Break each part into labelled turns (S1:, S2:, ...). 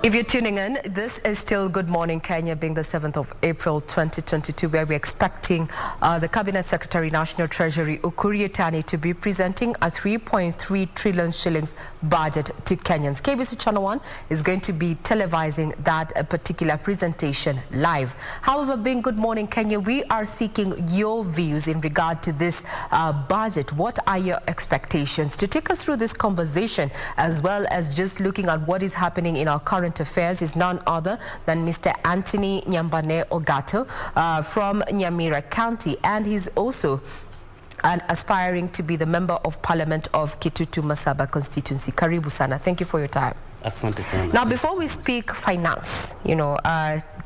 S1: If you're tuning in, this is still Good Morning Kenya, being the 7th of April 2022, where we're expecting the Cabinet Secretary, National Treasury, Ukur Yatani, to be presenting a 3.3 trillion shillings budget to Kenyans. KBC Channel 1 is going to be televising that particular presentation live. However, being Good Morning Kenya, we are seeking your views in regard to this budget. What are your expectations? To take us through this conversation, as well as just looking at what is happening in our current affairs, is none other than Mr. Anthony Nyambane Ogato from Manyara County, and he's also aspiring to be the Member of Parliament of Kitutu Masaba constituency. Karibu sana. Thank you for your time.
S2: Asante sana.
S1: Now, before we speak finance,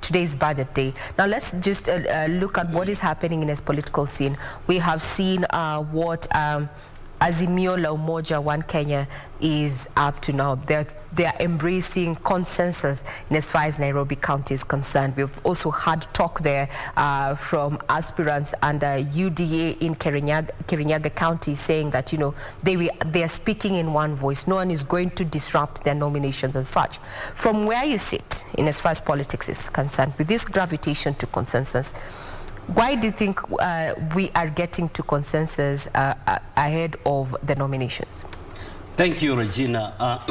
S1: today's budget day, now let's just look at what is happening in this political scene. We have seen what Azimio la Umoja One Kenya is up to now. They're embracing consensus in as far as Nairobi County is concerned. We've also had talk there from aspirants and UDA in Kirinyaga County saying that, they are speaking in one voice. No one is going to disrupt their nominations and such. From where you sit in as far as politics is concerned, with this gravitation to consensus, why do you think we are getting to consensus ahead of the nominations?
S2: Thank you, Regina.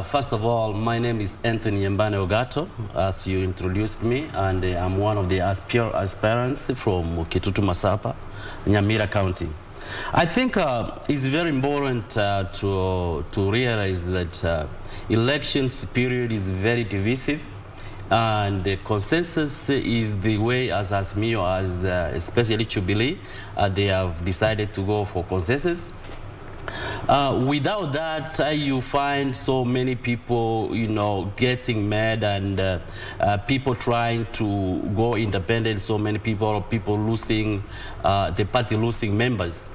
S2: First of all, my name is Anthony Nyambane Ogato, as you introduced me, and I'm one of the aspirants from Kitutu Masaba, Manyara County. I think it's very important to realize that elections period is very divisive. And the consensus is the way, as Azimio, especially Jubilee, they have decided to go for consensus. Without that, you find so many people, getting mad, and people trying to go independent. So many people losing, the party losing members.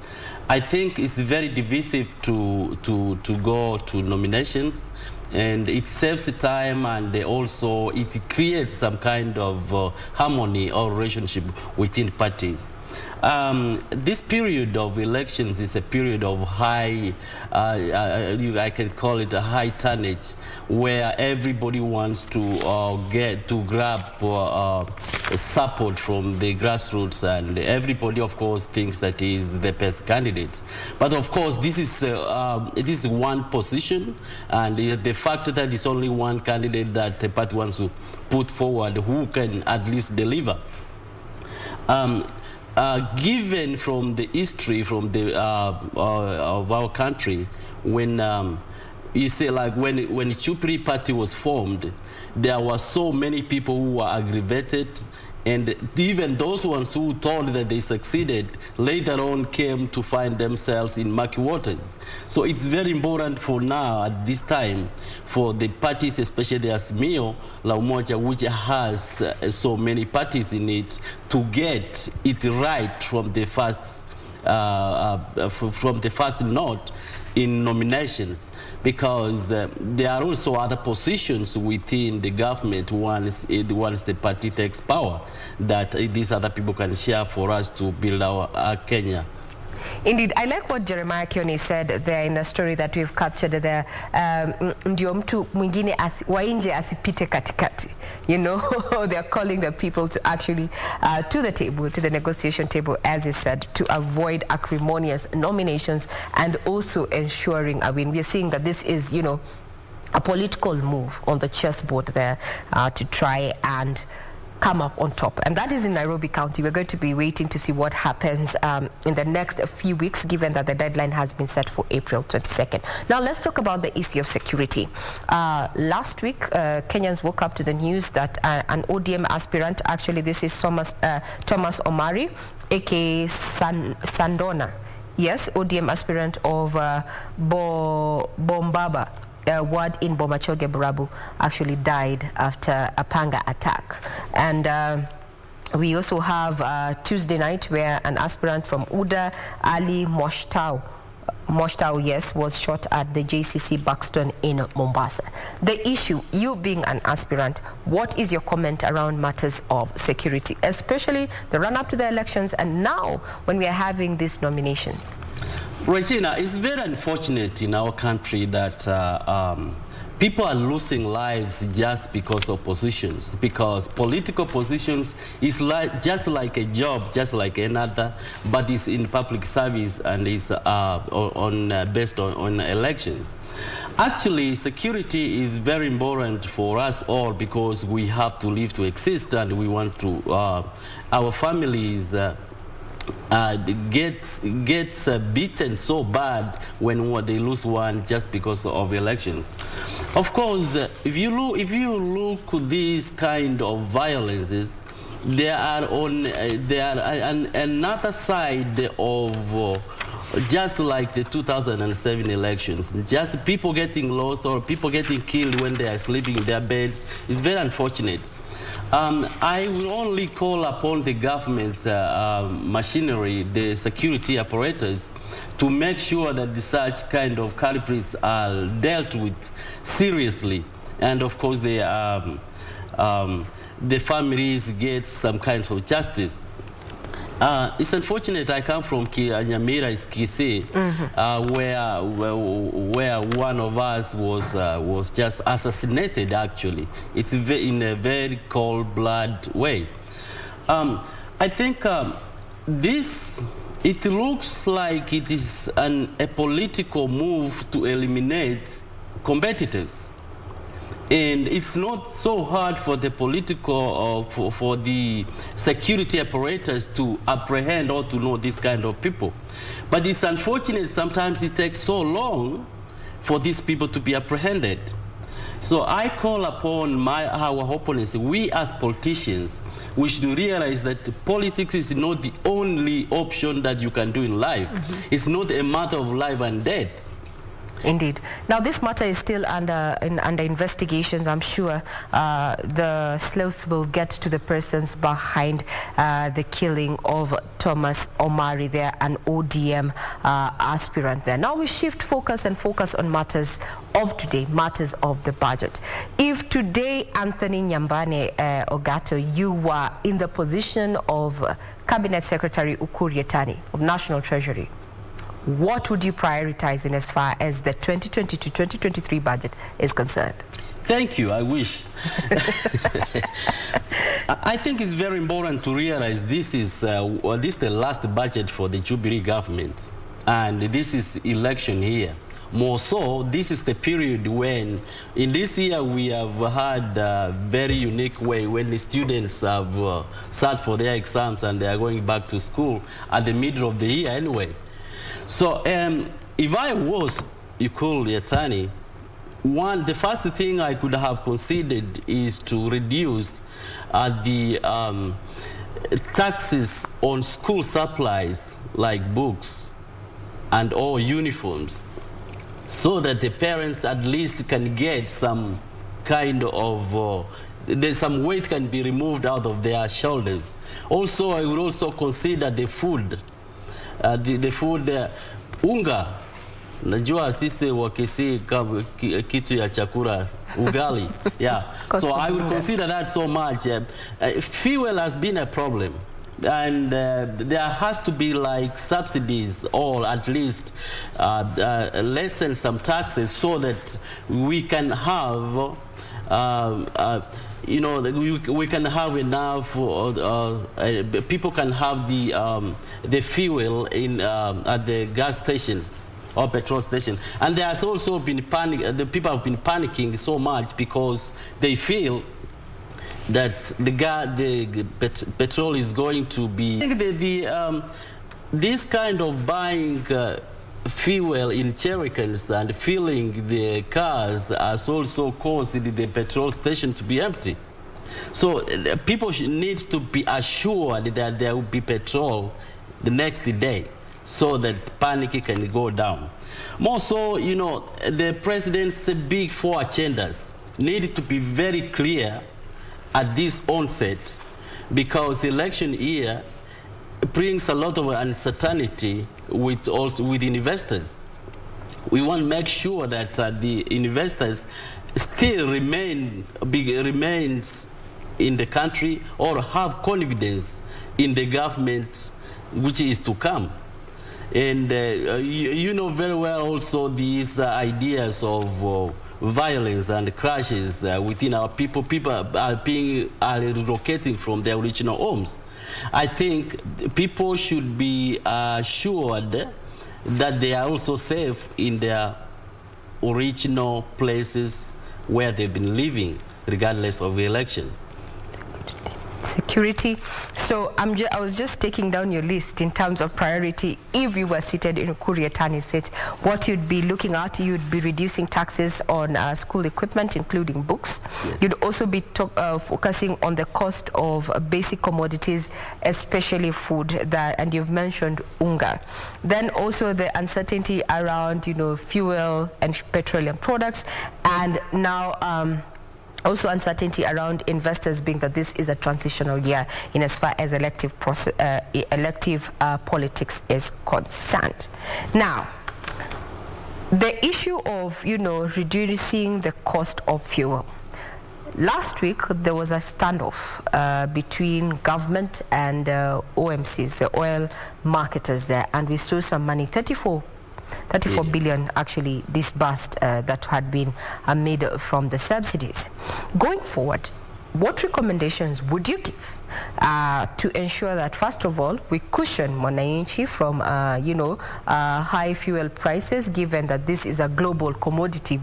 S2: I think it's very divisive to go to nominations. And it saves the time, and also it creates some kind of harmony or relationship within parties. This period of elections is a period of high, I can call it a high tonnage, where everybody wants to grab support from the grassroots, and everybody, of course, thinks that he is the best candidate. But of course, this is one position, and the fact that it's only one candidate that the party wants to put forward who can at least deliver. Given from the history from the of our country, when you say, like, when the Jubilee Party was formed, there were so many people who were aggravated, and even those ones who thought that they succeeded later on came to find themselves in murky waters. So it's very important for now, at this time, for the parties, especially the Azimio la Umoja, which has so many parties in it, to get it right from the first note in nominations, because there are also other positions within the government once the party takes power that these other people can share for us to build our Kenya.
S1: Indeed, I like what Jeremiah Kioni said there in the story that we've captured there. Ndio mtu mwingine wa nje asipite katikati. They're calling the people to actually to the table, to the negotiation table, as he said, to avoid acrimonious nominations and also ensuring a win. We're seeing that this is, a political move on the chessboard there to try and come up on top, and that is in Nairobi County. We're going to be waiting to see what happens in the next few weeks, given that the deadline has been set for April 22nd. Now let's talk about the issue of security. Last week, Kenyans woke up to the news that an ODM aspirant, actually this is Thomas Omari, aka Sandona, yes, ODM aspirant of Bombaba, ward in Bomachoge, Burabu, actually died after a panga attack. And we also have Tuesday night, where an aspirant from UDA, Ali Moshtau, yes, was shot at the JCC Buxton in Mombasa. The issue, you being an aspirant, what is your comment around matters of security, especially the run-up to the elections and now when we are having these nominations?
S2: Regina, it's very unfortunate in our country that people are losing lives just because of positions, because political positions is just like a job, just like another, but it's in public service and is based on elections. Actually, security is very important for us all because we have to live to exist, and we want to, our families gets beaten so bad when they lose one just because of elections. Of course, if you look at these kind of violences, there are another side of just like the 2007 elections, just people getting lost or people getting killed when they are sleeping in their beds is very unfortunate. I will only call upon the government machinery, the security apparatus, to make sure that such kind of culprits are dealt with seriously, and of course the families get some kind of justice. It's unfortunate. I come from Nyamira, Kisii, where one of us was just assassinated. Actually, it's in a very cold-blooded way. I think it looks like it is a political move to eliminate competitors. And it's not so hard for the political, for the security apparatus to apprehend or to know this kind of people. But it's unfortunate sometimes it takes so long for these people to be apprehended. So I call upon our opponents, we as politicians, we should realize that politics is not the only option that you can do in life. It's not a matter of life and death.
S1: Indeed. Now, this matter is still under investigations. I'm sure the sleuths will get to the persons behind the killing of Thomas Omari there, an ODM aspirant there. Now we shift focus and focus on matters of today, matters of the budget. If today, Anthony Nyambane Ogato, you were in the position of Cabinet Secretary Ukur Yatani of National Treasury, what would you prioritize in as far as the 2022-2023 budget is concerned?
S2: Thank you. I wish. I think it's very important to realize this is the last budget for the Jubilee government, and this is election year. More so, this is the period when, in this year, we have had a very unique way when the students have sat for their exams and they are going back to school at the middle of the year anyway. So if I was Ukur Yatani, the first thing I could have considered is to reduce the taxes on school supplies like books and all uniforms, so that the parents at least can get some kind of, some weight can be removed out of their shoulders. Also, I would also consider the food. The food, unga, najua sisi wakisi kitu ya chakula, ugali, yeah. So I would consider that so much. Fuel has been a problem, and there has to be like subsidies or at least lessen some taxes so that we can have we can have enough, people can have the fuel in at the gas stations or petrol station. And there has also been panic. The people have been panicking so much because they feel that the petrol is going to be. I think this kind of buying fuel in jerrycans and filling the cars has also caused the petrol station to be empty. So people need to be assured that there will be petrol the next day so that panic can go down. More so, the president's big four agendas need to be very clear at this onset, because election year brings a lot of uncertainty with investors. We want to make sure that the investors still remains in the country or have confidence in the government which is to come. And you know very well also these ideas of violence and crashes within our people. People are relocating from their original homes. I think people should be assured that they are also safe in their original places where they've been living, regardless of the elections.
S1: Security. So I was just taking down your list in terms of priority. If you were seated in a Kuriatani seat, what you'd be looking at, you'd be reducing taxes on school equipment, including books.
S2: Yes.
S1: You'd also be focusing on the cost of basic commodities, especially food, and you've mentioned unga. Then also the uncertainty around, fuel and petroleum products, and now also uncertainty around investors, being that this is a transitional year in as far as elective politics is concerned. Now, the issue of, reducing the cost of fuel. Last week, there was a standoff between government and OMCs, the oil marketers there, and we saw some money, 34 billion actually disbursed that had been made from the subsidies. Going forward, what recommendations would you give to ensure that, first of all, we cushion mwananchi from, high fuel prices, given that this is a global commodity?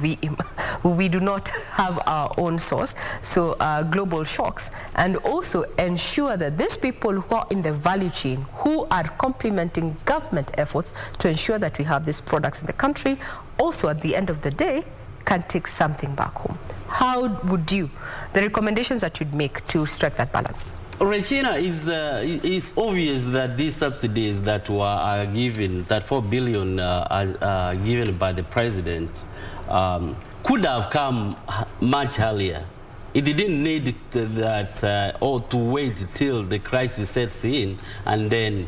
S1: We do not have our own source, so global shocks. And also ensure that these people who are in the value chain, who are complementing government efforts to ensure that we have these products in the country, also at the end of the day, can take something back home. How would the recommendations that you'd make to strike that balance?
S2: Regina, it's obvious that these subsidies that are given, that 4 billion are given by the president, could have come much earlier. It didn't need that or to wait till the crisis sets in and then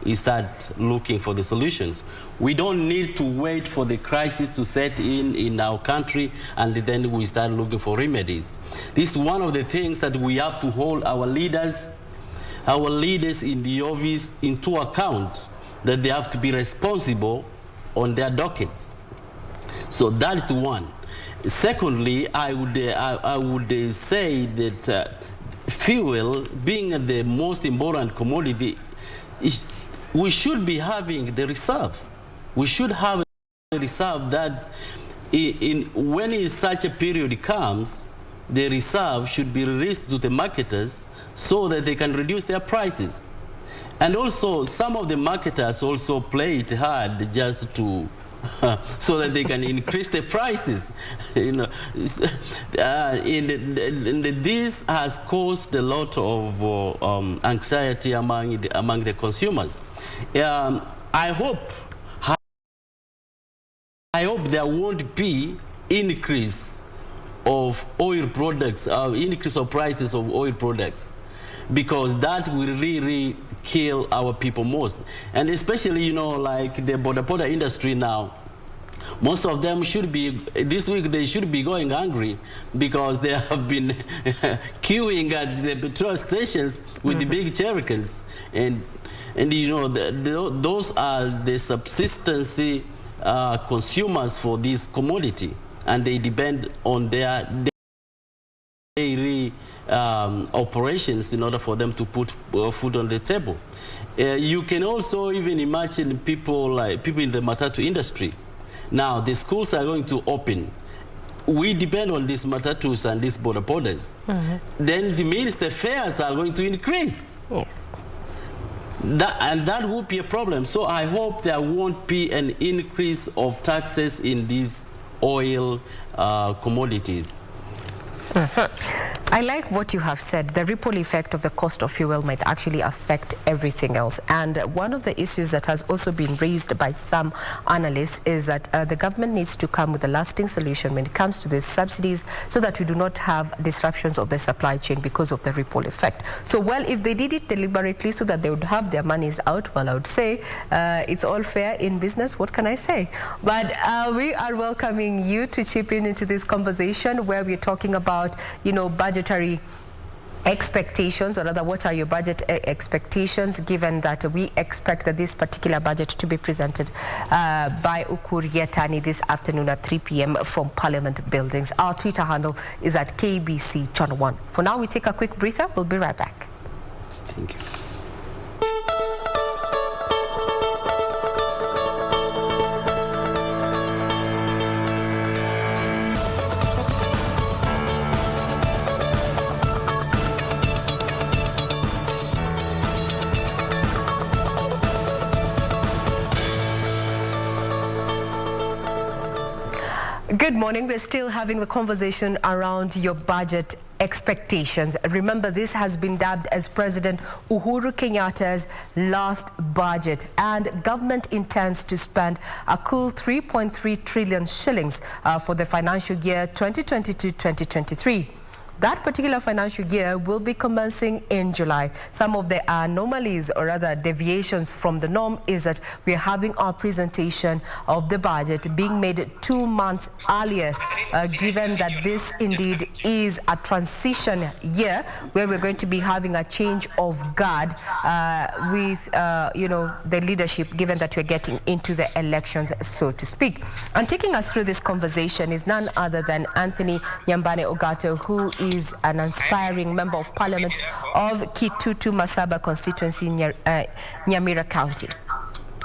S2: we start looking for the solutions. We don't need to wait for the crisis to set in our country and then we start looking for remedies. This is one of the things that we have to hold our leaders in the office into account, that they have to be responsible on their dockets. So that is one. Secondly, I would say that fuel, being the most important commodity, we should be having the reserve. We should have a reserve that when such a period comes, the reserve should be released to the marketers so that they can reduce their prices. And also, some of the marketers also play it hard just to so that they can increase the prices. This has caused a lot of anxiety among the consumers. I hope there won't be increase of oil products, increase of prices of oil products, because that will really kill our people most. And especially, like the border industry now, most of them should be, this week they should be going hungry because they have been queuing at the petrol stations with the big jerrycans. And those are the subsistence consumers for this commodity, and they depend on their daily operations in order for them to put food on the table. You can also even imagine people in the matatu industry. Now the schools are going to open. We depend on these matatus and these borders. Then it means the fares are going to increase.
S1: Yes.
S2: That would be a problem. So I hope there won't be an increase of taxes in these oil commodities.
S1: I like what you have said. The ripple effect of the cost of fuel might actually affect everything else. And one of the issues that has also been raised by some analysts is that the government needs to come with a lasting solution when it comes to these subsidies, so that we do not have disruptions of the supply chain because of the ripple effect. So, well, if they did it deliberately so that they would have their monies out, well, I would say it's all fair in business. What can I say? But we are welcoming you to chip in into this conversation where we're talking about, budgetary expectations, or rather what are your budget expectations, given that we expect that this particular budget to be presented by Ukur Yatani this afternoon at 3 p.m. from Parliament buildings. Our Twitter handle is at KBC Channel 1. For now, we take a quick breather. We'll be right back.
S2: Thank you.
S1: Good morning. We're still having the conversation around your budget expectations. Remember, this has been dubbed as President Uhuru Kenyatta's last budget, and government intends to spend a cool 3.3 trillion shillings for the financial year 2022-2023. That particular financial year will be commencing in July. Some of the anomalies, or rather deviations from the norm, is that we are having our presentation of the budget being made 2 months earlier, given that this indeed is a transition year where we're going to be having a change of guard with, the leadership, given that we're getting into the elections, so to speak. And taking us through this conversation is none other than Anthony Nyambane Ogato, who is an aspiring member of Parliament of Kitutu Masaba constituency in Nyamira County.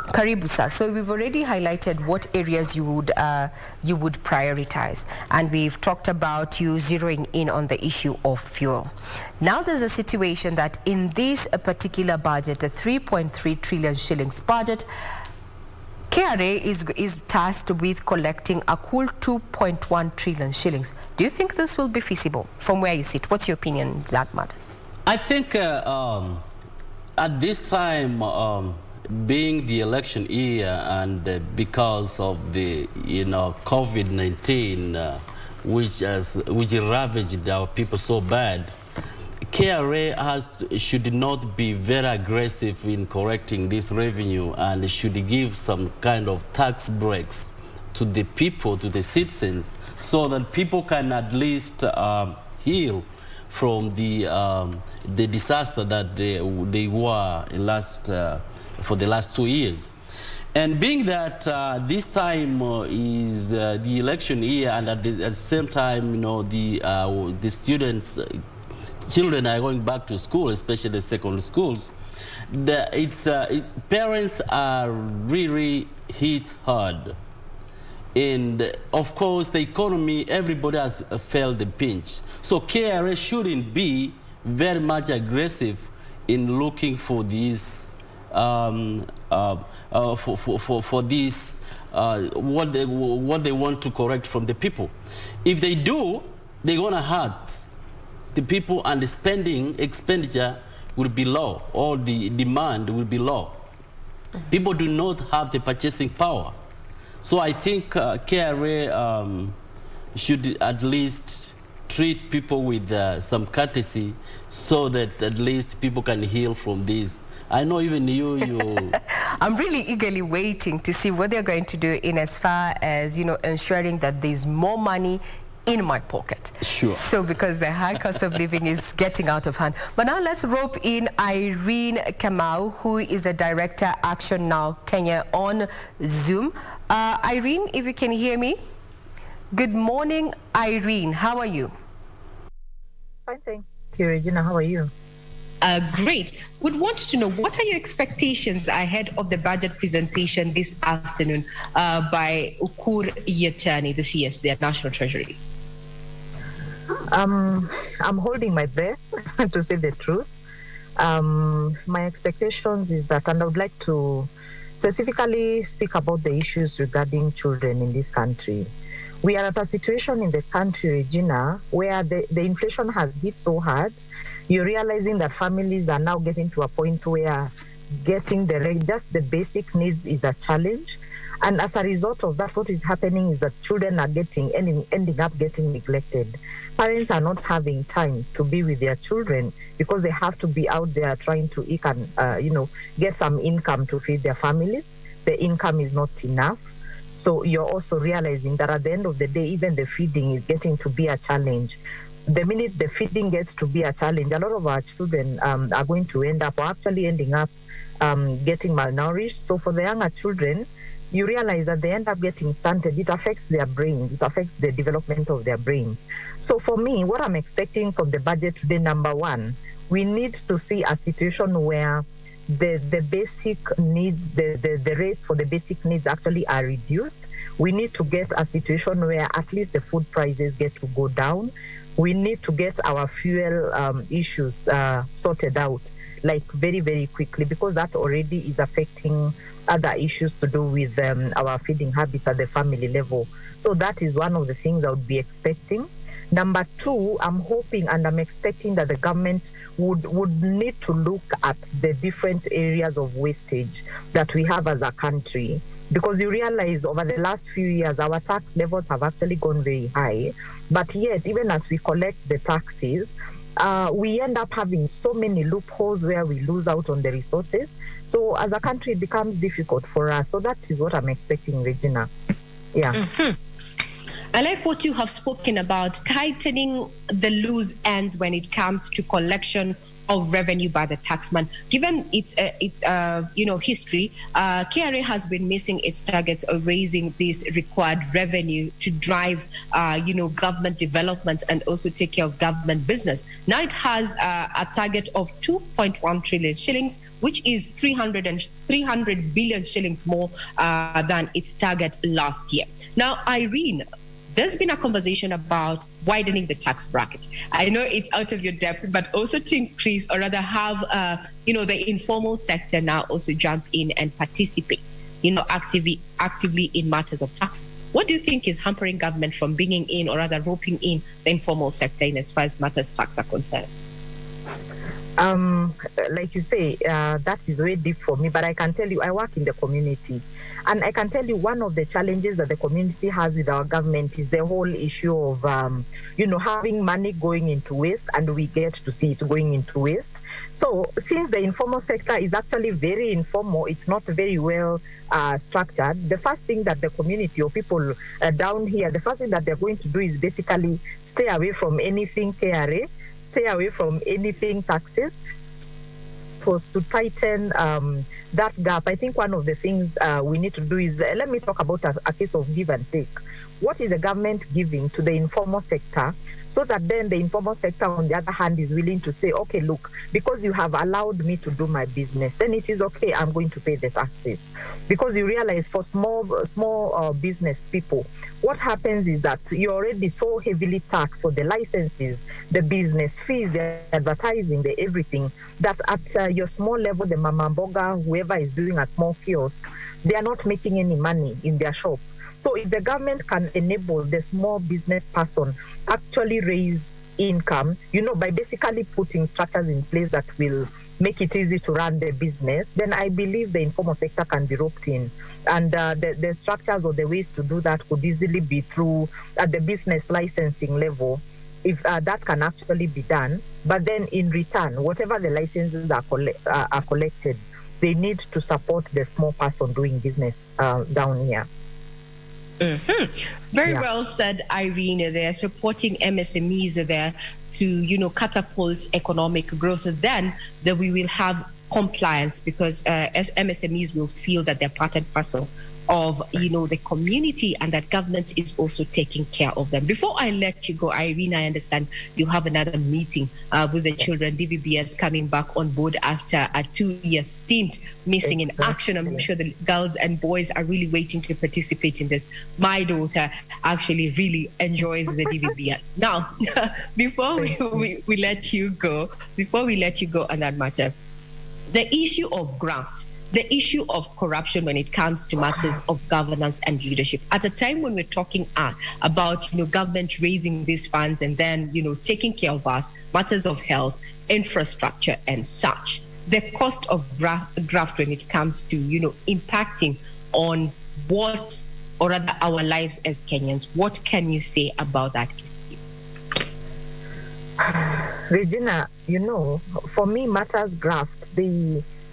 S1: Karibu sir. So we've already highlighted what areas you would prioritize, and we've talked about you zeroing in on the issue of fuel. Now there's a situation that in this particular budget, the 3.3 trillion shillings budget, KRA is tasked with collecting a cool 2.1 trillion shillings. Do you think this will be feasible from where you sit? What's your opinion on that matter?
S2: I think at this time, being the election year and because of the COVID-19, which ravaged our people so bad, KRA should not be very aggressive in correcting this revenue, and should give some kind of tax breaks to the people, to the citizens, so that people can at least heal from the disaster that they were for the last 2 years. And being that this time is the election year, and at the same time, the students, children are going back to school, especially the secondary schools, parents are really hit hard. And of course, the economy, everybody has felt the pinch. So KRA shouldn't be very much aggressive in looking for these, for this, what they want to correct from the people. If they do, they're gonna hurt the people, and the expenditure will be low, or the demand will be low. People do not have the purchasing power. So I think KRA should at least treat people with some courtesy, so that at least people can heal from this. I know even you
S1: I'm really eagerly waiting to see what they're going to do in as far as, ensuring that there's more money in my pocket.
S2: Sure.
S1: So because the high cost of living is getting out of hand. But now let's rope in Irene Kamau, who is a director, Action Now Kenya, on Zoom. Irene, if you can hear me. Good morning, Irene. How are you?
S3: Fine, thank you, Regina. How are you?
S1: Great. Would want to know, what are your expectations ahead of the budget presentation this afternoon by Ukur Yatani, the CS, the National Treasury?
S3: I'm holding my breath, to say the truth. My expectations is that, and I would like to specifically speak about the issues regarding children in this country. We are at a situation in the country, Regina, where the inflation has hit so hard. You're realizing that families are now getting to a point where getting just the basic needs is a challenge. And as a result of that, what is happening is that children are ending up getting neglected. Parents are not having time to be with their children because they have to be out there trying to get some income to feed their families. The income is not enough. So you're also realizing that at the end of the day, even the feeding is getting to be a challenge the minute the feeding gets to be a challenge, a lot of our children are going to end up, or actually ending up getting malnourished. So for the younger children, you realize that they end up getting stunted. It affects their brains. It affects the development of their brains. So for me, what I'm expecting from the budget today, number one, we need to see a situation where the basic needs, the rates for the basic needs actually are reduced. We need to get a situation where at least the food prices get to go down. We need to get our fuel issues sorted out, like very, very quickly, because that already is affecting other issues to do with our feeding habits at the family level. So that is one of the things I would be expecting. Number two, I'm hoping and I'm expecting that the government would need to look at the different areas of wastage that we have as a country. Because you realize over the last few years, our tax levels have actually gone very high. But yet, even as we collect the taxes, we end up having so many loopholes where we lose out on the resources. So as a country, it becomes difficult for us. So that is what I'm expecting, Regina. Yeah.
S1: Mm-hmm. I like what you have spoken about, tightening the loose ends when it comes to collection of revenue by the taxman. Given its history, KRA has been missing its targets of raising this required revenue to drive, government development and also take care of government business. Now it has a target of 2.1 trillion shillings, which is 300 billion shillings more than its target last year. Now, Irene, there's been a conversation about widening the tax bracket. I know it's out of your depth, but also to increase, or rather have, the informal sector now also jump in and participate, actively in matters of tax. What do you think is hampering government from bringing in, or rather roping in, the informal sector in as far as matters tax are concerned?
S3: Like you say, that is very deep for me, but I can tell you, I work in the community. And I can tell you one of the challenges that the community has with our government is the whole issue of, having money going into waste, and we get to see it going into waste. So since the informal sector is actually very informal, it's not very well structured, the first thing that the community or people down here, the first thing that they're going to do is basically stay away from anything KRA, stay away from anything taxes, to tighten that gap. I think one of the things we need to do is, let me talk about a case of give and take. What is the government giving to the informal sector, so that then the informal sector, on the other hand, is willing to say, okay, look, because you have allowed me to do my business, then it is okay, I'm going to pay the taxes. Because you realize for small business people, what happens is that you're already so heavily taxed for the licenses, the business fees, the advertising, the everything, that at your small level, the mama mboga, whoever is doing a small kiosk, they are not making any money in their shop. So if the government can enable the small business person actually raise income, by basically putting structures in place that will make it easy to run the business, then I believe the informal sector can be roped in. And the structures or the ways to do that could easily be through at the business licensing level, if that can actually be done. But then in return, whatever the licenses are collected, they need to support the small person doing business down here.
S1: Mm-hmm. Very well said, Irene. They're supporting MSMEs there to, catapult economic growth. Then we will have compliance, because as MSMEs will feel that they're part and parcel of, the community, and that government is also taking care of them. Before I let you go, Irene, I understand you have another meeting with the children. DVBS coming back on board after a 2-year stint missing in action. I'm sure the girls and boys are really waiting to participate in this. My daughter actually really enjoys the DVBS. Now, before we let you go on that matter, the issue of graft, the issue of corruption when it comes to matters of governance and leadership. At a time when we're talking about government raising these funds and then taking care of us, matters of health, infrastructure, and such, the cost of graft when it comes to impacting on what, or rather our lives as Kenyans. What can you say about that issue?
S3: Regina, for me, matters graft,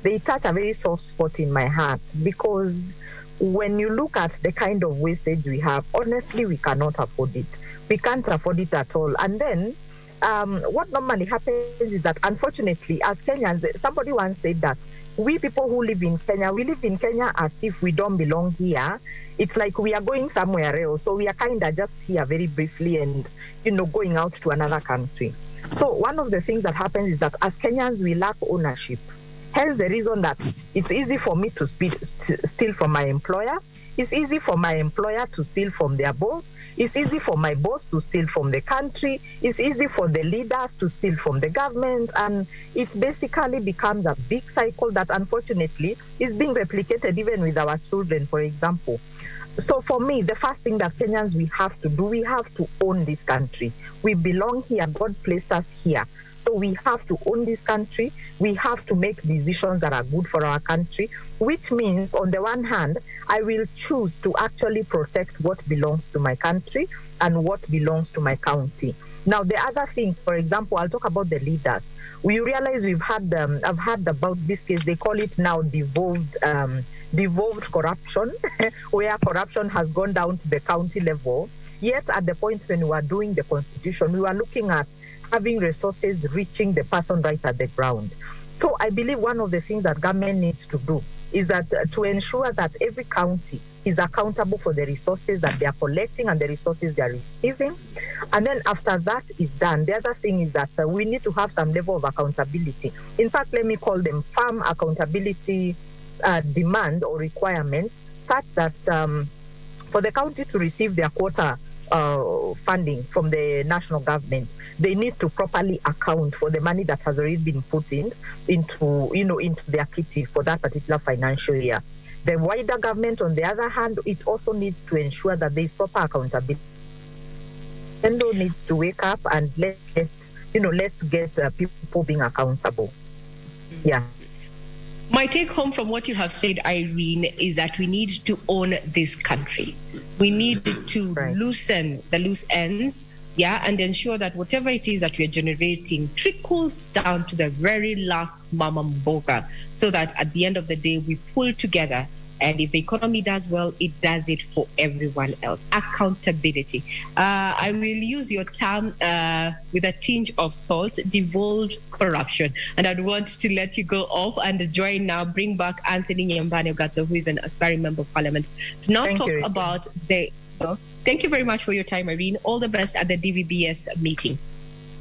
S3: they touch a very soft spot in my heart, because when you look at the kind of wastage we have, honestly, we cannot afford it. We can't afford it at all. And then what normally happens is that, unfortunately, as Kenyans, somebody once said that we people who live in Kenya, we live in Kenya as if we don't belong here. It's like we are going somewhere else. So we are kind of just here very briefly and, going out to another country. So one of the things that happens is that as Kenyans, we lack ownership. Hence the reason that it's easy for me to steal from my employer. It's easy for my employer to steal from their boss. It's easy for my boss to steal from the country. It's easy for the leaders to steal from the government. And it's basically becomes a big cycle that unfortunately is being replicated even with our children, for example. So for me, the first thing that Kenyans we have to do, we have to own this country. We belong here. God placed us here. So we have to own this country. We have to make decisions that are good for our country, which means, on the one hand, I will choose to actually protect what belongs to my country and what belongs to my county. Now, the other thing, for example, I'll talk about the leaders. We realize I've heard about this case, they call it now devolved corruption, where corruption has gone down to the county level. Yet at the point when we were doing the constitution, we were looking at having resources reaching the person right at the ground. So I believe one of the things that government needs to do is that to ensure that every county is accountable for the resources that they are collecting and the resources they are receiving. And then after that is done, the other thing is that we need to have some level of accountability. In fact, let me call them firm accountability demands or requirements, such that for the county to receive their quota funding from the national government, they need to properly account for the money that has already been put into their kitty for that particular financial year. The wider government, on the other hand, it also needs to ensure that there is proper accountability. Endo needs to wake up and let's get people being accountable. Yeah.
S1: My take home from what you have said, Irene, is that we need to own this country. We need to loosen the loose ends, and ensure that whatever it is that we are generating trickles down to the very last mama mboga, so that at the end of the day, we pull together. And if the economy does well, it does it for everyone else. Accountability. I will use your term with a tinge of salt, devolved corruption. And I'd want to let you go off and join now, bring back Anthony Nyambane Ogato, who is an aspiring member of parliament, to now talk about the... Thank you very much for your time, Irene. All the best at the DVBS meeting.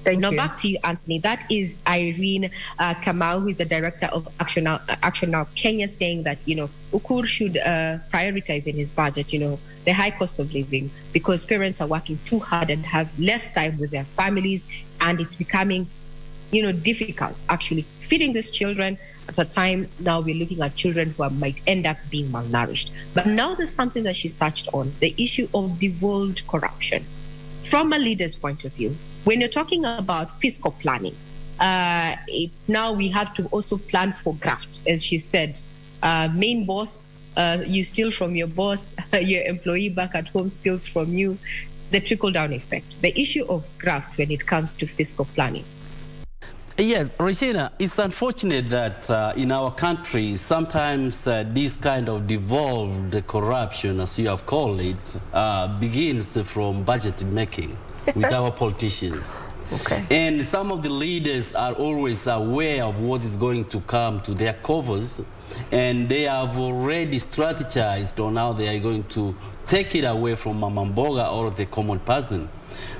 S1: Now back to you, Anthony. That is Irene Kamau, who is the director of Action Now Kenya, saying that, Ukur should prioritize in his budget, the high cost of living, because parents are working too hard and have less time with their families, and it's becoming, difficult actually feeding these children at a time now we're looking at children who might end up being malnourished. But now there's something that she's touched on, the issue of devolved corruption. From a leader's point of view, when you're talking about fiscal planning, it's now we have to also plan for graft, as she said. Main boss, you steal from your boss, your employee back at home steals from you, the trickle-down effect. The issue of graft when it comes to fiscal planning.
S2: Yes, Regina, it's unfortunate that in our country, sometimes this kind of devolved corruption, as you have called it, begins from budget making with our politicians.
S1: Okay.
S2: And some of the leaders are always aware of what is going to come to their covers, and they have already strategized on how they are going to take it away from Mama Mboga or the common person.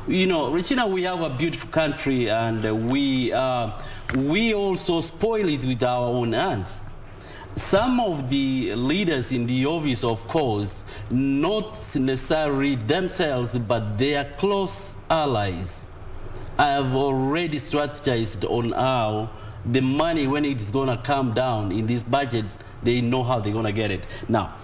S2: Regina, we have a beautiful country, and we also spoil it with our own hands. Some of the leaders in the office, of course, not necessarily themselves, but their close allies, have already strategized on how the money, when it is going to come down in this budget, they know how they're going to get it. Now,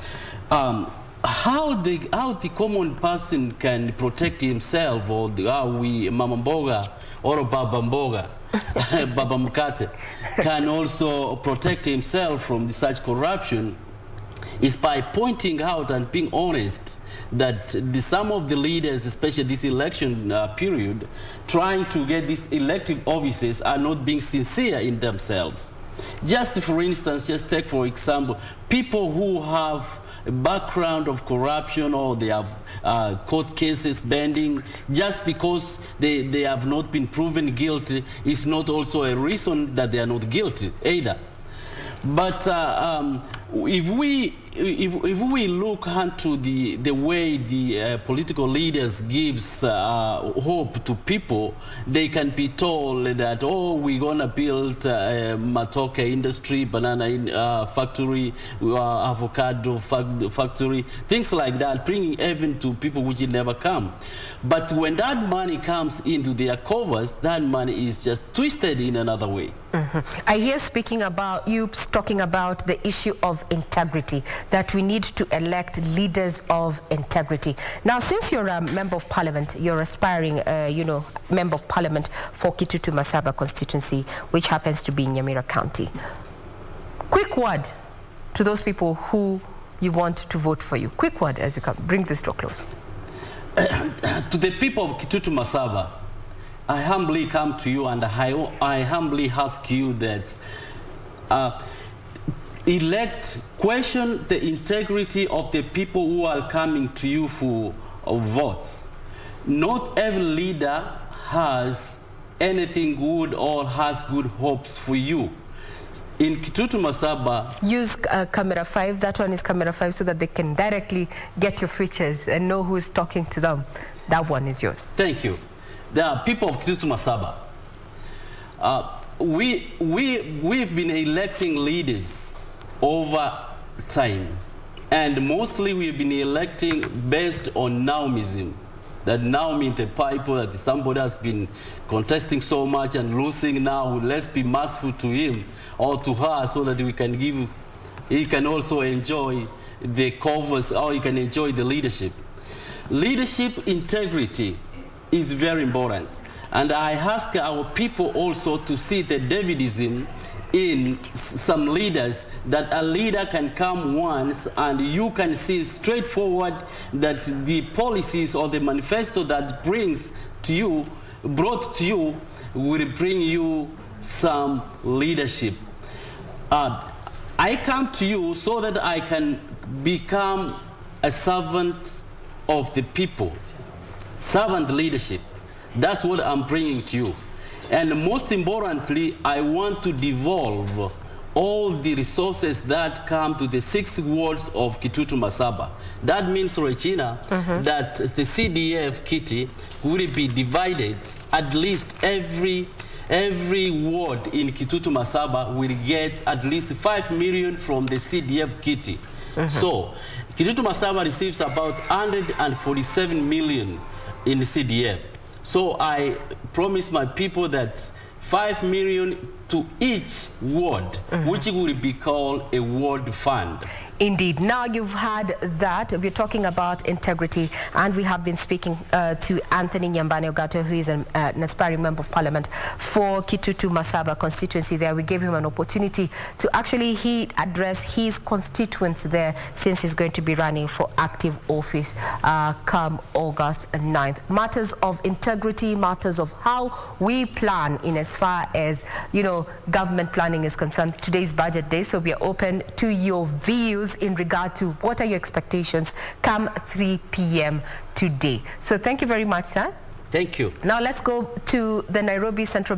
S2: how the common person can protect himself, or how we, Mama Mboga or Baba Mboga, Baba Mkate, can also protect himself from such corruption, is by pointing out and being honest that some of the leaders, especially this election period, trying to get these elective offices, are not being sincere in themselves. Just for instance, just take for example, people who have background of corruption, or they have court cases pending. Just because they have not been proven guilty is not also a reason that they are not guilty either. But if we look into the way the political leaders gives hope to people, they can be told that, oh, we're gonna build a matoke industry, banana factory, avocado factory, things like that, bringing heaven to people which it never come. But when that money comes into their covers, that money is just twisted in another way.
S1: I hear you talking about the issue of integrity, that we need to elect leaders of integrity. Now, since you're a member of parliament, you're aspiring, member of parliament for Kitutu Masaba constituency, which happens to be in Manyara County. Quick word to those people who you want to vote for you. Quick word as you come. Bring this to a close.
S2: To the people of Kitutu Masaba, I humbly come to you and I humbly ask you that question the integrity of the people who are coming to you for votes. Not every leader has anything good or has good hopes for you. In Kitutu Masaba,
S1: use camera 5. That one is camera 5, so that they can directly get your features and know who is talking to them. That one is yours.
S2: Thank you. There are people of Kitutu Masaba. We've been electing leaders over time, and mostly we've been electing based on Naumism. That now means the people that somebody has been contesting so much and losing now, let's be merciful to him or to her so that he can also enjoy the covers, or he can enjoy the leadership. Leadership integrity is very important. And I ask our people also to see the Davidism in some leaders, that a leader can come once and you can see straightforward that the policies or the manifesto that brought to you will bring you some leadership. I come to you so that I can become a servant of the people. Servant leadership. That's what I'm bringing to you. And most importantly, I want to devolve all the resources that come to the 6 wards of Kitutu Masaba. That means, Regina, that the CDF kitty will be divided. At least every ward in Kitutu Masaba will get at least 5 million from the CDF kitty. So Kitutu Masaba receives about 147 million in CDF. So I promise my people that 5 million to each ward, which will be called a ward fund.
S1: Indeed. Now you've had that. We're talking about integrity, and we have been speaking to Anthony Nyambane Ogato, who is an aspiring member of parliament for Kitutu Masaba constituency there. We gave him an opportunity to actually address his constituents there, since he's going to be running for active office come August 9th. Matters of integrity, matters of how we plan in as far as, government planning is concerned. Today's budget day, so we are open to your views in regard to what are your expectations come 3 p.m. today. So thank you very much, sir.
S2: Thank you.
S1: Now let's go to the Nairobi Central